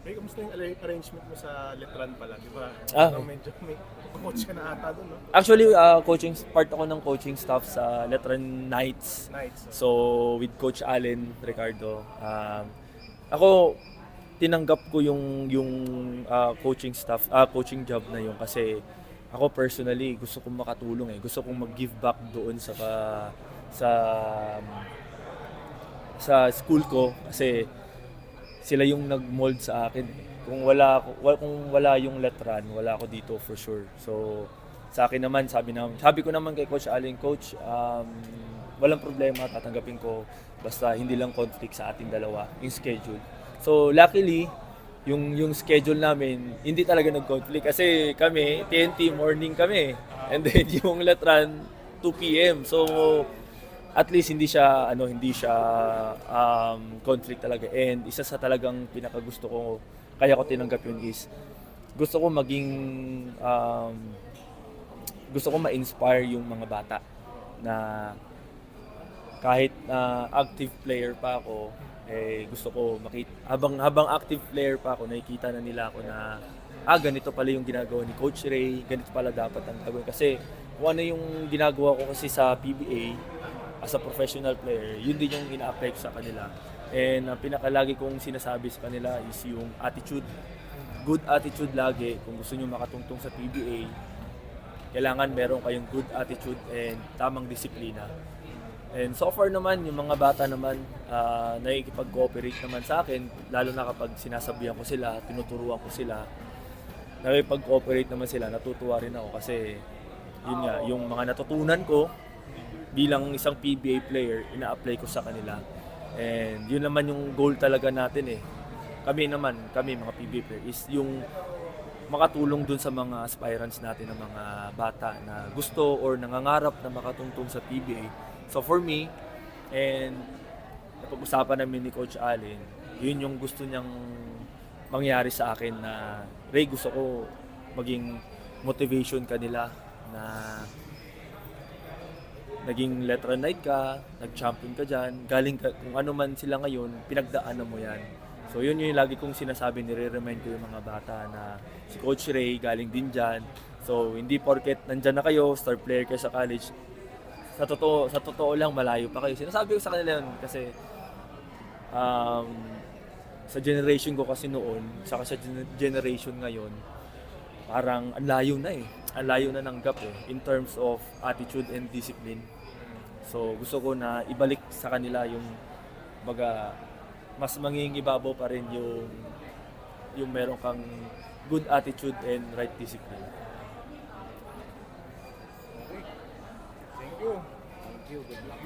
Ray, kamusta yung arrangement mo sa Letran pala? Di ba? Medyo may coach ka na ata doon, no? Actually, part ako ng coaching staff sa Letran Knights. Nights. So, with Coach Allen Ricardo. Ako, tinanggap ko yung coaching staff, coaching job na yun kasi ako personally gusto kong makatulong eh. Gusto kong mag-give back doon sa sa school ko kasi sila yung nag-mold sa akin. Kung wala yung Letran, wala ako dito for sure. So sa akin naman, sabi ko naman kay Coach Allen, Coach, walang problema, tatanggapin ko basta hindi lang conflict sa ating dalawa, yung schedule. So luckily, yung schedule namin hindi talaga nag-conflict kasi kami TNT morning kami and then yung Letran 2 PM. So at least hindi siya conflict talaga, and isa sa talagang pinakagusto ko kaya ko tinanggap yun is gusto ko gusto ko ma-inspire yung mga bata na kahit active player pa ako, gusto ko makita habang active player pa ako, nakikita na nila ako na ganito pala yung ginagawa ni Coach Ray, ganito pala dapat ang gagawin kasi kung ano yung ginagawa ko kasi sa PBA as a professional player, yun din yung ina-apply ko sa kanila. And pinakalagi kong sinasabi sa kanila is yung attitude. Good attitude lagi. Kung gusto nyo makatungtong sa PBA, kailangan meron kayong good attitude and tamang disiplina. And so far naman, yung mga bata naman, nakikipag-cooperate naman sa akin, lalo na kapag sinasabihan ko sila, tinuturuan ko sila, nakikipag-cooperate naman sila, natutuwa rin ako kasi yun nga, yung mga natutunan ko bilang isang PBA player, ina-apply ko sa kanila. And yun naman yung goal talaga natin eh. Kami mga PBA player, is yung makatulong dun sa mga aspirants natin, ng mga bata na gusto or nangangarap na makatungtong sa PBA. So for me, and napag-usapan namin ni Coach Allen, yun yung gusto niyang mangyari sa akin na, Ray, gusto ko maging motivation kanila na naging Letran Knight ka, nag-champion ka dyan, galing ka, kung ano man sila ngayon, pinagdaanan mo yan. So yun yung lagi kong sinasabi, nire-remind ko yung mga bata na si Coach Ray galing din dyan. So hindi porket nandyan na kayo, star player kayo sa college, sa totoo lang malayo pa kayo. Sinasabi ko sa kanila yun kasi sa generation ko kasi noon, saka sa generation ngayon, parang ang layo na eh. Ang layo na ng gap eh, in terms of attitude and discipline. So gusto ko na ibalik sa kanila yung mas manging ibabaw pa rin yung meron kang good attitude and right discipline. Okay. Thank you. Thank you. Good luck.